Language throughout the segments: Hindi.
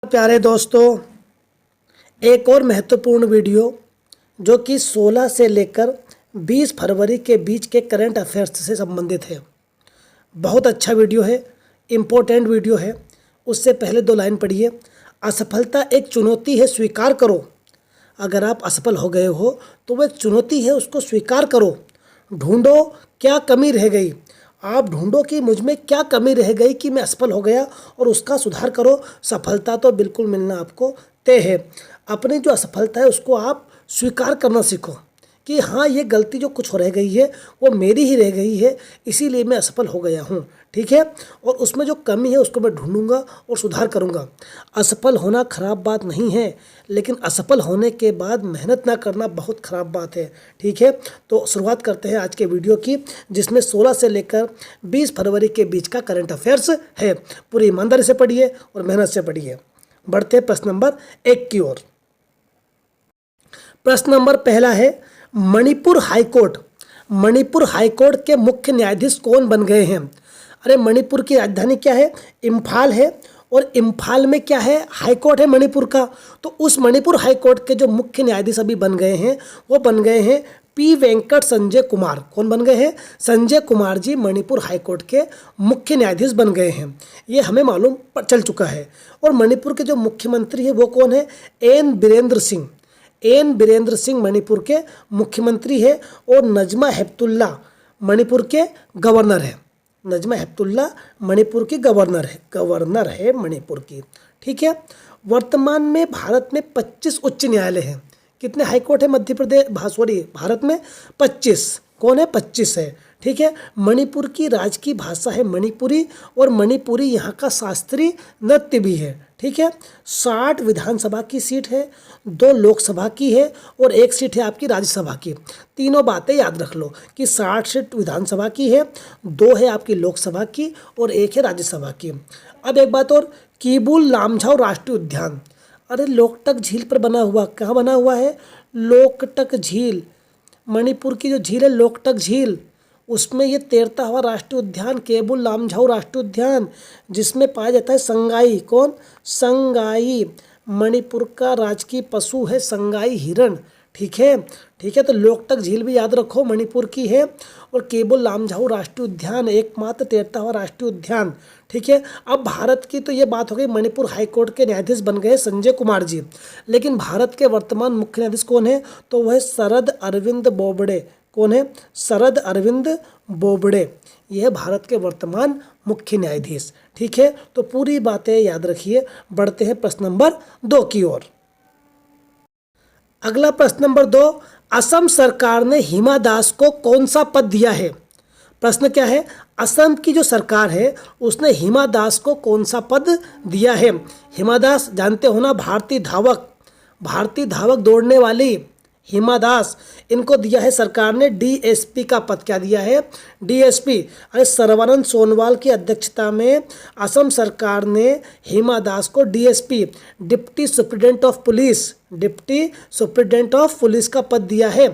प्यारे दोस्तों, एक और महत्वपूर्ण वीडियो जो कि 16 से लेकर 20 फरवरी के बीच के करंट अफेयर्स से संबंधित है। बहुत अच्छा वीडियो है, इम्पोर्टेंट वीडियो है। उससे पहले 2 लाइन पढ़िए। असफलता एक चुनौती है, स्वीकार करो। अगर आप असफल हो गए हो तो वह एक चुनौती है, उसको स्वीकार करो। ढूंढो क्या कमी रह गई। आप ढूंढो कि मुझ में क्या कमी रह गई कि मैं असफल हो गया और उसका सुधार करो। सफलता तो बिल्कुल मिलना आपको तय है। अपनी जो असफलता है उसको आप स्वीकार करना सीखो कि हाँ, ये गलती जो कुछ हो रह गई है वो मेरी ही रह गई है, इसीलिए मैं असफल हो गया हूँ। ठीक है, और उसमें जो कमी है उसको मैं ढूंढूंगा और सुधार करूँगा। असफल होना खराब बात नहीं है, लेकिन असफल होने के बाद मेहनत ना करना बहुत ख़राब बात है। ठीक है, तो शुरुआत करते हैं आज के वीडियो की, जिसमें 16 से लेकर 20 फरवरी के बीच का करंट अफेयर्स है। पूरी ईमानदारी से पढ़िए और मेहनत से पढ़िए। बढ़ते हैं प्रश्न नंबर 1 की ओर। प्रश्न नंबर पहला है, मणिपुर हाईकोर्ट के मुख्य न्यायाधीश कौन बन गए हैं? अरे, मणिपुर की राजधानी क्या है? इम्फाल है, और इम्फाल में क्या है? हाईकोर्ट है मणिपुर का। तो उस मणिपुर हाईकोर्ट के जो मुख्य न्यायाधीश अभी बन गए हैं वो बन गए हैं पी वेंकट संजय कुमार। कौन बन गए हैं? संजय कुमार जी मणिपुर हाईकोर्ट के मुख्य न्यायाधीश बन गए हैं। ये हमें मालूम चल चुका है। और मणिपुर के जो मुख्यमंत्री है वो कौन है? एन बीरेंद्र सिंह मणिपुर के मुख्यमंत्री है। और नजमा हेपतुल्ला मणिपुर के गवर्नर है। नजमा हेपतुल्ला मणिपुर की गवर्नर है मणिपुर की। ठीक है, वर्तमान में भारत में 25 उच्च न्यायालय हैं। कितने हाईकोर्ट है भारत में? 25। कौन है? 25 है। ठीक है, मणिपुर की राजकीय भाषा है मणिपुरी, और मणिपुरी यहाँ का शास्त्रीय नृत्य भी है। ठीक है, 60 विधानसभा की सीट है, 2 लोकसभा की है और 1 सीट है आपकी राज्यसभा की। तीनों बातें याद रख लो कि 60 सीट विधानसभा की है, 2 है आपकी लोकसभा की और 1 है राज्यसभा की। अब एक बात और, कीबुल लामझाओ राष्ट्रीय उद्यान, अरे लोकटक झील पर बना हुआ, कहाँ बना हुआ है? लोकटक झील, मणिपुर की जो झील है लोकटक झील, उसमें ये तैरता हुआ राष्ट्रीय उद्यान केबुल लामझाओ राष्ट्रीय उद्यान, जिसमें पाया जाता है संगाई। कौन? संगाई। मणिपुर का राजकीय पशु है संगाई हिरण। ठीक है, तो लोकटक झील भी याद रखो, मणिपुर की है। और केबुल लामझाओ राष्ट्रीय उद्यान एकमात्र तैरता हुआ राष्ट्रीय उद्यान। ठीक है, अब भारत की तो ये बात हो गई, मणिपुर हाईकोर्ट के न्यायाधीश बन गए संजय कुमार जी। लेकिन भारत के वर्तमान मुख्य न्यायाधीश कौन है? तो वह शरद अरविंद बोबडे। कौन है? शरद अरविंद बोबडे। यह है भारत के वर्तमान मुख्य न्यायाधीश। ठीक है, तो पूरी बातें याद रखिए। बढ़ते हैं प्रश्न नंबर 2 की ओर। अगला प्रश्न नंबर 2, असम सरकार ने हिमा दास को कौन सा पद दिया है? प्रश्न क्या है? असम की जो सरकार है उसने हिमा दास को कौन सा पद दिया है? हिमा दास जानते हो ना, भारतीय धावक दौड़ने वाली हिमा दास, इनको दिया है सरकार ने डीएसपी का पद। क्या दिया है? डीएसपी। अरे, सर्बानंद सोनोवाल की अध्यक्षता में असम सरकार ने हिमा दास को DSP, deputy superintendent of police का पद दिया है।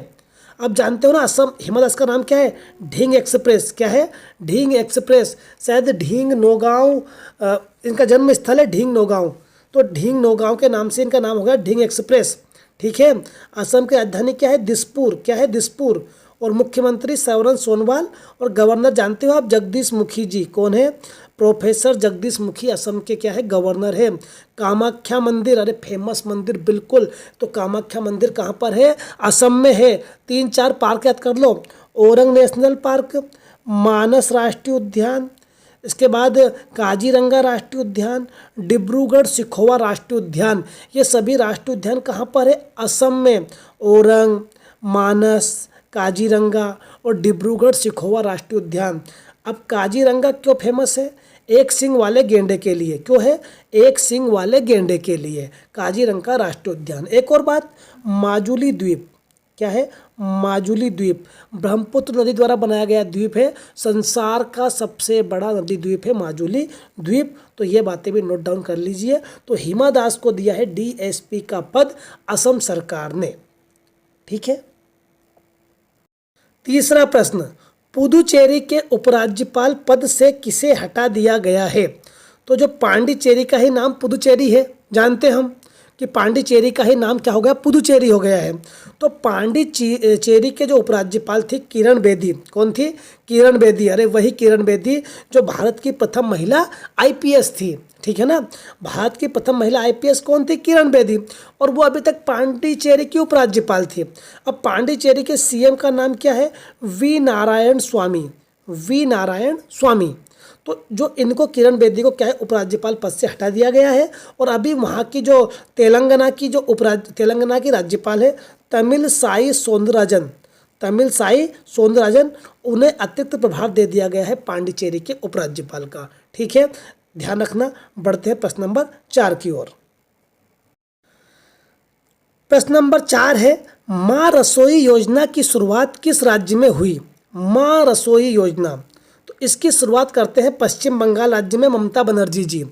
अब जानते हो ना, असम हिमा दास का नाम क्या है? ढींग एक्सप्रेस। क्या है? ढींग एक्सप्रेस। शायद ढींग नौगांव इनका जन्म स्थल है, ढींग नौगांव। तो ढींग नौगांव के नाम से इनका नाम हो गया ढींग एक्सप्रेस। ठीक है, असम की राजधानी क्या है? दिसपुर। क्या है? दिसपुर। और मुख्यमंत्री सर्बानंद सोनोवाल, और गवर्नर जानते हो आप? जगदीश मुखी जी। कौन है? प्रोफेसर जगदीश मुखी असम के क्या है? गवर्नर है। कामाख्या मंदिर, अरे फेमस मंदिर, बिल्कुल। तो कामाख्या मंदिर कहाँ पर है? असम में है। 3-4 पार्क याद कर लो, ओरंग नेशनल पार्क, मानस राष्ट्रीय उद्यान, इसके बाद काजीरंगा राष्ट्रीय उद्यान, डिब्रूगढ़ सिखोवा राष्ट्रीय उद्यान। ये सभी राष्ट्रीय उद्यान कहाँ पर है? असम में। ओरंग, मानस, काजीरंगा और डिब्रूगढ़ सिखोवा राष्ट्रीय उद्यान। अब काजीरंगा क्यों फेमस है? एक सींग वाले गेंडे के लिए। क्यों है? एक सींग वाले गेंडे के लिए काजीरंगा राष्ट्रीय उद्यान। एक और बात, माजुली द्वीप। क्या है? माजुली द्वीप ब्रह्मपुत्र नदी द्वारा बनाया गया द्वीप है। संसार का सबसे बड़ा नदी द्वीप है माजुली द्वीप। तो ये बातें भी नोट डाउन कर लीजिए। तो हिमा दास को दिया है डीएसपी का पद असम सरकार ने। ठीक है, तीसरा प्रश्न, पुदुचेरी के उपराज्यपाल पद से किसे हटा दिया गया है? तो जो पांडिचेरी का ही नाम पुदुचेरी है, जानते हैं हम कि पांडिचेरी का ही नाम क्या हो गया, पुदुचेरी हो गया है। तो पांडिचेरी के जो उपराज्यपाल थी किरण बेदी, कौन थी, किरण बेदी। अरे वही किरण बेदी जो भारत की प्रथम महिला आईपीएस थी, ठीक है ना। भारत की प्रथम महिला आईपीएस कौन थी, किरण बेदी, और वो अभी तक पांडिचेरी की उपराज्यपाल थी। अब पांडिचेरी के सीएम का नाम क्या है, वी नारायण स्वामी, वी नारायण स्वामी। तो जो इनको किरण बेदी को क्या है, उपराज्यपाल पद से हटा दिया गया है। और अभी वहाँ की जो तेलंगाना की राज्यपाल है तमिलसाई सौंदरराजन, तमिलसाई सौंदरराजन, उन्हें अतिरिक्त प्रभार दे दिया गया है पांडिचेरी के उपराज्यपाल का, ठीक है, ध्यान रखना। बढ़ते हैं प्रश्न नंबर 4 की ओर। प्रश्न नंबर 4 है, माँ रसोई योजना की शुरुआत किस राज्य में हुई, माँ रसोई योजना। तो इसकी शुरुआत करते हैं पश्चिम बंगाल राज्य में, ममता बनर्जी जी।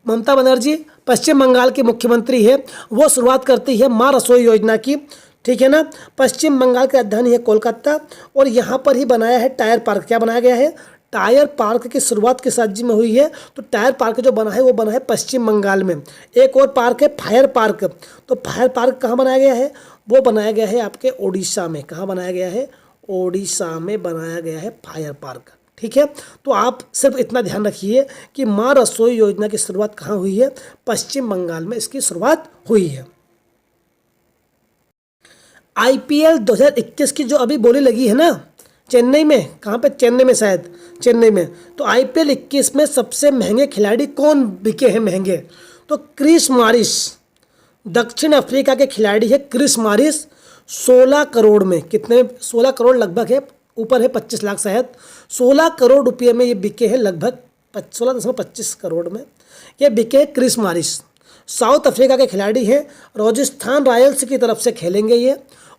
ममता बनर्जी पश्चिम बंगाल की मुख्यमंत्री है, वो शुरुआत करती है माँ रसोई योजना की, ठीक है ना। पश्चिम बंगाल की राजधानी है कोलकाता, और यहाँ पर ही बनाया है टायर पार्क। क्या बनाया गया है, टायर पार्क की शुरुआत किस राज्य में हुई है, तो टायर पार्क जो बना है वो बना है पश्चिम बंगाल में। एक और पार्क है फायर पार्क, तो फायर पार्क कहाँ बनाया गया है, वो बनाया गया है आपके ओडिशा में। कहाँ बनाया गया है, ओडिशा में बनाया गया है फायर पार्क, ठीक है। तो आप सिर्फ इतना ध्यान रखिए कि माँ रसोई योजना की शुरुआत कहाँ हुई है, पश्चिम बंगाल में इसकी शुरुआत हुई है। आईपीएल 2021 की जो अभी बोली लगी है ना चेन्नई में, कहाँ पे, चेन्नई में, शायद चेन्नई में। तो आईपीएल 21 में सबसे महंगे खिलाड़ी कौन बिके हैं महंगे, तो क्रिस मॉरिस, दक्षिण अफ्रीका के खिलाड़ी है क्रिस मॉरिस। 16 करोड़ में, कितने, 16 करोड़ लगभग है, ऊपर है 25 लाख शायद, 16 करोड़ रुपये में ये बिके हैं, लगभग 16.25 करोड़ में ये बिके हैं क्रिस मॉरिस। साउथ अफ्रीका के खिलाड़ी हैं, राजस्थान रॉयल्स की तरफ से खेलेंगे ये,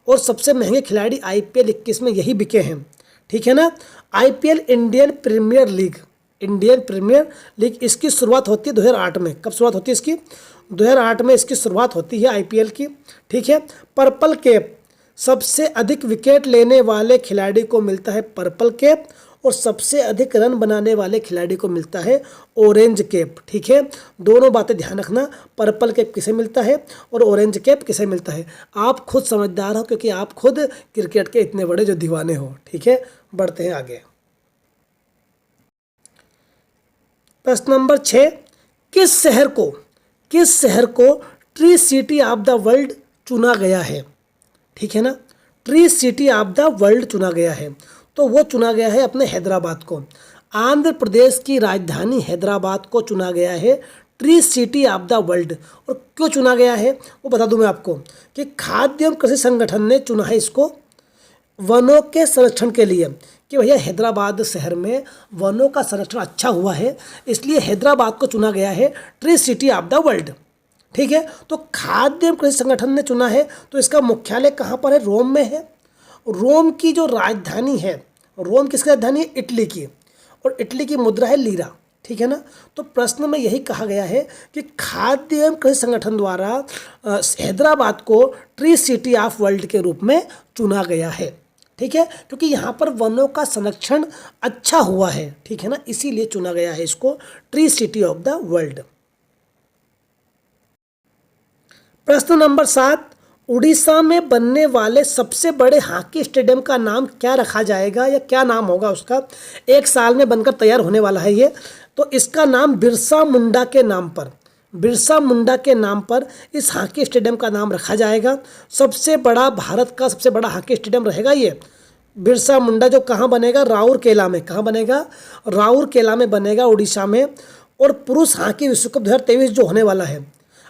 और सबसे महंगे खिलाड़ी आईपीएल 21 में यही बिके हैं, ठीक है ना। IPL Indian Premier League, Indian Premier League, इसकी शुरुआत होती है 2008 में। कब शुरुआत होती है इसकी, 2008 में इसकी शुरुआत होती है आईपीएल की, ठीक है। पर्पल कैप, सबसे अधिक विकेट लेने वाले खिलाड़ी को मिलता है पर्पल कैप, और सबसे अधिक रन बनाने वाले खिलाड़ी को मिलता है ऑरेंज कैप, ठीक है। दोनों बातें ध्यान रखना, पर्पल कैप किसे मिलता है और ऑरेंज कैप किसे मिलता है। आप खुद समझदार हो क्योंकि आप खुद क्रिकेट के इतने बड़े जो दीवाने हो, ठीक है। बढ़ते हैं आगे। प्रश्न नंबर 6, किस शहर को tree city of the world चुना गया है, ठीक है ना। Tree city of the world चुना गया है, तो वो चुना गया है अपने हैदराबाद को। आंध्र प्रदेश की राजधानी हैदराबाद को चुना गया है tree city of the world. और क्यों चुना गया है वो बता दूं मैं आपको, कि खाद्य एवं कृषि संगठन ने चुना है इसको वनों के संरक्षण के लिए, कि भैया हैदराबाद शहर में वनों का संरक्षण अच्छा हुआ है, इसलिए हैदराबाद को चुना गया है tree city of the world, ठीक है। तो खाद्य एवं कृषि संगठन ने चुना है, तो इसका मुख्यालय कहाँ पर है, रोम में है। रोम की जो राजधानी है, रोम किसकी राजधानी है, इटली की, और इटली की मुद्रा है लीरा, ठीक है ना। तो प्रश्न में यही कहा गया है कि खाद्य एवं कृषि संगठन द्वारा हैदराबाद को ट्री सिटी ऑफ वर्ल्ड के रूप में चुना गया है, ठीक है, क्योंकि यहाँ पर वनों का संरक्षण अच्छा हुआ है, ठीक है ना, इसीलिए चुना गया है इसको tree city of the world. प्रश्न नंबर 7, उड़ीसा में बनने वाले सबसे बड़े हॉकी स्टेडियम का नाम क्या रखा जाएगा, या क्या नाम होगा उसका। 1 साल में बनकर तैयार होने वाला है ये, तो इसका नाम बिरसा मुंडा के नाम पर, बिरसा मुंडा के नाम पर इस हॉकी स्टेडियम का नाम रखा जाएगा। सबसे बड़ा, भारत का सबसे बड़ा हॉकी स्टेडियम रहेगा ये बिरसा मुंडा, जो कहाँ बनेगा, राउरकेला में। कहाँ बनेगा, राउरकेला में बनेगा, उड़ीसा में। और पुरुष हॉकी विश्व कप 2023 जो होने वाला है,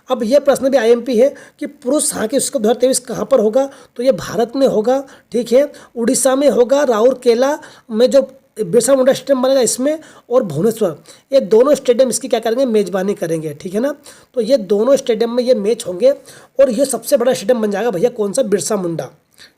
अब ये प्रश्न भी आईएमपी है कि पुरुष हॉकी विश्व कप 2023 कहाँ पर होगा, तो ये भारत में होगा, ठीक है, उड़ीसा में होगा, राउरकेला में जो बिरसा मुंडा स्टेडियम बनेगा इसमें, और भुवनेश्वर, ये दोनों स्टेडियम इसकी क्या करेंगे, मेजबानी करेंगे, ठीक है ना। तो ये दोनों स्टेडियम में ये मैच होंगे, और ये सबसे बड़ा स्टेडियम बन जाएगा भैया, कौन सा, बिरसा मुंडा,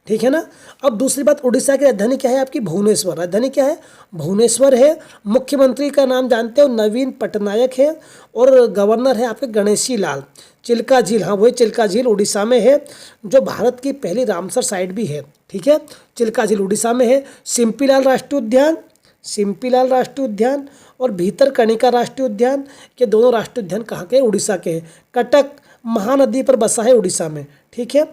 ठीक है ना। अब दूसरी बात, उड़ीसा की राजधानी क्या है आपकी, भुवनेश्वर। राजधानी क्या है, भुवनेश्वर है। मुख्यमंत्री का नाम जानते हो, नवीन पटनायक है, और गवर्नर है आपके गणेशी लाल। चिल्का झील, हाँ वही चिल्का झील उड़ीसा में है, जो भारत की पहली रामसर साइट भी है, ठीक है। चिल्का झील उड़ीसा में है। सिंपीलाल राष्ट्रीय उद्यान, सिंपीलाल राष्ट्रीय उद्यान, और भीतरकनिका राष्ट्रीय उद्यान, ये दोनों राष्ट्रीय उद्यान कहाँ के हैं? उड़ीसा के हैं। कटक महानदी पर बसा है उड़ीसा में, ठीक है।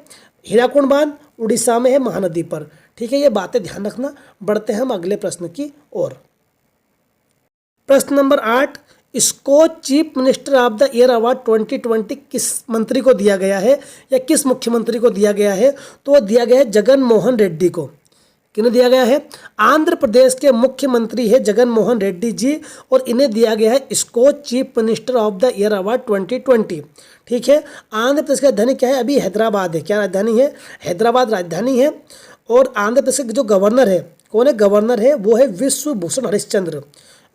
हीराकुंड बांध उड़ीसा में है महानदी पर, ठीक है। ये बातें ध्यान रखना। बढ़ते हैं हम अगले प्रश्न की ओर। प्रश्न number 8, Skoch chief minister of the year award 2020 किस मंत्री को दिया गया है या किस मुख्यमंत्री को दिया गया है? तो वो दिया गया है जगन मोहन रेड्डी को। किन्हें दिया गया है? आंध्र प्रदेश के मुख्यमंत्री है जगन मोहन रेड्डी जी, और इन्हें दिया गया है Skoch chief minister of the year award 2020, ठीक है। आंध्र प्रदेश की राजधानी क्या है? अभी हैदराबाद है। क्या राजधानी है? हैदराबाद राजधानी है। और आंध्र प्रदेश के जो गवर्नर है, कौन है गवर्नर है? वो है विश्वभूषण हरिश्चंद्र,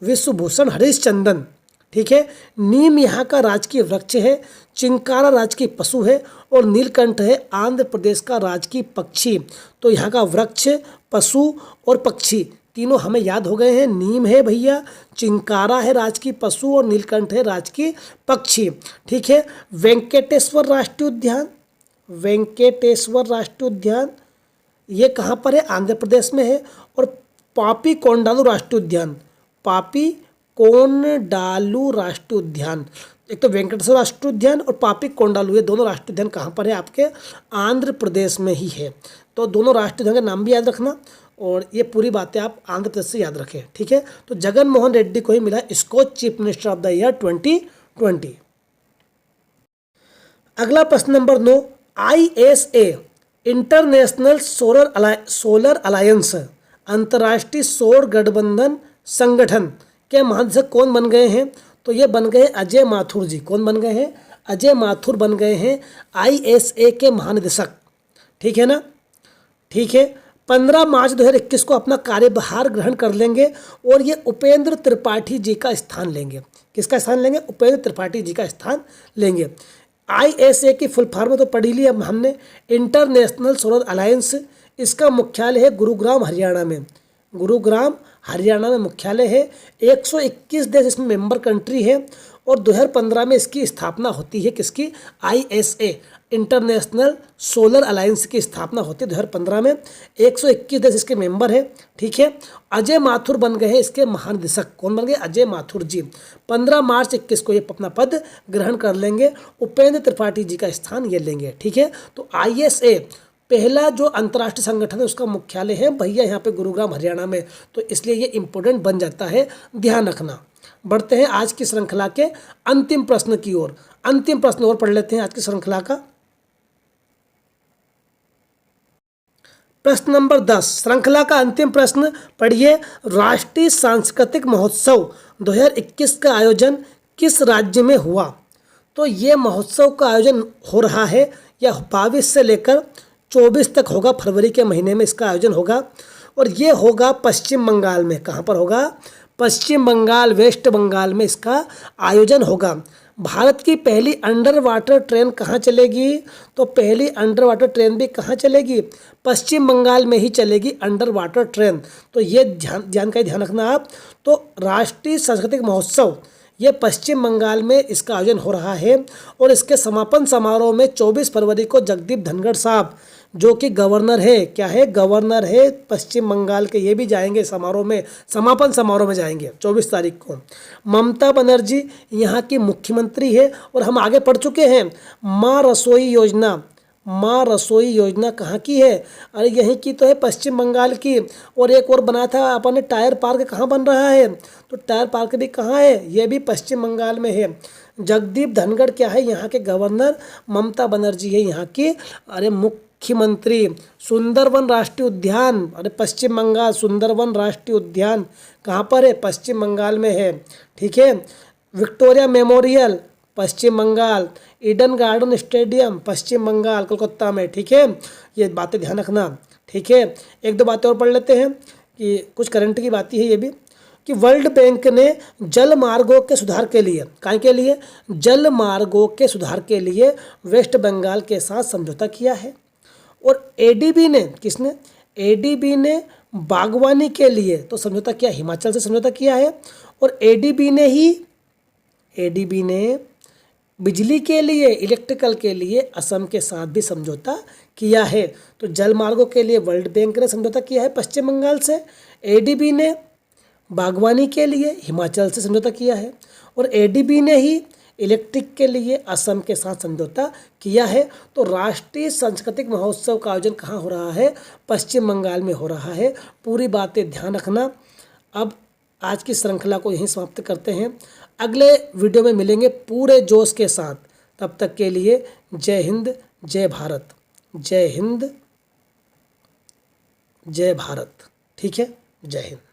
विश्वभूषण हरिश्चंदन, ठीक है। नीम यहाँ का राजकीय वृक्ष है, चिंकारा राजकीय पशु है, और नीलकंठ है आंध्र प्रदेश का राजकीय पक्षी। तो यहाँ का वृक्ष, पशु और पक्षी तीनों हमें याद हो गए हैं। नीम है भैया, चिंकारा है राजकीय पशु, और नीलकंठ है राजकीय पक्षी, ठीक है। वेंकटेश्वर राष्ट्रीय उद्यान, वेंकटेश्वर राष्ट्रीय उद्यान ये कहाँ पर है? आंध्र प्रदेश में है। और पापी कोंडालू राष्ट्रीय उद्यान, पापी कोंडालू राष्ट्रीय उद्यान, एक तो वेंकटेश्वर राष्ट्रीय उद्यान और पापी कोंडालू, ये दोनों राष्ट्रीय उद्यान कहाँ पर है? आपके आंध्र प्रदेश में ही है। तो दोनों राष्ट्रीय उद्यान का नाम भी याद रखना, और ये पूरी बातें आप आंध्र प्रदेश से याद रखें, ठीक है। तो जगन मोहन रेड्डी को ही मिला Skoch chief minister of the year 2020। अगला प्रश्न number 9, ISA international solar alliance, अंतर्राष्ट्रीय सौर गठबंधन संगठन के महानिदेशक कौन बन गए हैं? तो ये बन गए अजय माथुर जी। कौन बन गए हैं? अजय माथुर बन गए हैं ISA के महानिदेशक, ठीक है ना, ठीक है। 15 मार्च 2021 को अपना कार्यभार ग्रहण कर लेंगे, और ये उपेंद्र त्रिपाठी जी का स्थान लेंगे। किसका स्थान लेंगे? उपेंद्र त्रिपाठी जी का स्थान लेंगे। ISA की फुल फॉर्म तो पढ़ी ली अब हमने, इंटरनेशनल सोलर अलायंस। इसका मुख्यालय है गुरुग्राम हरियाणा में, गुरुग्राम हरियाणा में मुख्यालय है। 121 देश इसमें मेंबर कंट्री है, और 2015 में इसकी स्थापना होती है। किसकी? ISA इंटरनेशनल सोलर अलायंस की स्थापना होती है 2015 में। 121 देश इसके मेंबर है, ठीक है। अजय माथुर बन गए हैं इसके महानिदेशक। कौन बन गए? अजय माथुर जी। 15 मार्च 21 को ये अपना पद ग्रहण कर लेंगे, उपेंद्र त्रिपाठी जी का स्थान ये लेंगे, ठीक है। तो ISA पहला जो अंतर्राष्ट्रीय संगठन है उसका मुख्यालय है भैया यहाँ पे गुरुग्राम हरियाणा में, तो इसलिए ये इंपॉर्टेंट बन जाता है, ध्यान रखना। बढ़ते हैं आज की श्रृंखला के अंतिम प्रश्न की ओर। अंतिम प्रश्न और पढ़ लेते हैं आज की श्रृंखला का। प्रश्न नंबर 10, श्रृंखला का अंतिम प्रश्न पढ़िए। राष्ट्रीय सांस्कृतिक महोत्सव 2021 का आयोजन किस राज्य में हुआ? तो ये महोत्सव का आयोजन हो रहा है, या 22 से लेकर 24 तक होगा, फरवरी के महीने में इसका आयोजन होगा, और ये होगा पश्चिम बंगाल में। कहाँ पर होगा? पश्चिम बंगाल, वेस्ट बंगाल में इसका आयोजन होगा। भारत की पहली अंडर वाटर ट्रेन कहाँ चलेगी? तो पहली अंडर वाटर ट्रेन भी कहाँ चलेगी? पश्चिम बंगाल में ही चलेगी अंडर वाटर ट्रेन। तो ये जानकारी ध्यान रखना आप। तो राष्ट्रीय सांस्कृतिक महोत्सव ये पश्चिम बंगाल में इसका आयोजन हो रहा है, और इसके समापन समारोह में 24 फरवरी को जगदीप धनखड़ साहब जो कि गवर्नर है, क्या है? गवर्नर है पश्चिम बंगाल के, ये भी जाएंगे समारोह में, समापन समारोह में जाएंगे 24 तारीख को। ममता बनर्जी यहाँ की मुख्यमंत्री है, और हम आगे पढ़ चुके हैं माँ रसोई योजना। माँ रसोई योजना कहाँ की है? अरे यहीं की तो है, पश्चिम बंगाल की। और एक और बना था अपन ने टायर पार्क, कहाँ बन रहा है? तो टायर पार्क भी कहाँ है? ये भी पश्चिम बंगाल में है। जगदीप धनखड़ क्या है? यहाँ के गवर्नर। ममता बनर्जी है यहाँ की अरे मुख्यमंत्री। सुंदरवन राष्ट्रीय उद्यान, अरे पश्चिम बंगाल, सुंदरवन राष्ट्रीय उद्यान कहाँ पर है? पश्चिम बंगाल में है, ठीक है। विक्टोरिया मेमोरियल पश्चिम बंगाल। ईडन गार्डन स्टेडियम पश्चिम बंगाल, कोलकाता में, ठीक है। ये बातें ध्यान रखना, ठीक है। एक दो बातें और पढ़ लेते हैं कि कुछ करंट की बातें है ये भी, कि वर्ल्ड बैंक ने जल मार्गों के सुधार के लिए, काय के लिए? जल मार्गों के सुधार के लिए वेस्ट बंगाल के साथ समझौता किया है। और एडीबी ने, किसने? एडीबी ने बागवानी के लिए तो समझौता किया, हिमाचल से समझौता किया है। और एडीबी ने बिजली के लिए, इलेक्ट्रिकल के लिए असम के साथ भी समझौता किया है। तो जल मार्गों के लिए वर्ल्ड बैंक ने समझौता किया है पश्चिम बंगाल से। एडीबी ने बागवानी के लिए हिमाचल से समझौता किया है और एडीबी ने ही इलेक्ट्रिक के लिए असम के साथ समझौता किया है। तो राष्ट्रीय सांस्कृतिक महोत्सव का आयोजन कहाँ हो रहा है? पश्चिम बंगाल में हो रहा है। पूरी बातें ध्यान रखना। अब आज की श्रृंखला को यहीं समाप्त करते हैं, अगले वीडियो में मिलेंगे पूरे जोश के साथ। तब तक के लिए जय हिंद, जय भारत। जय हिंद, जय भारत। ठीक है, जय हिंद।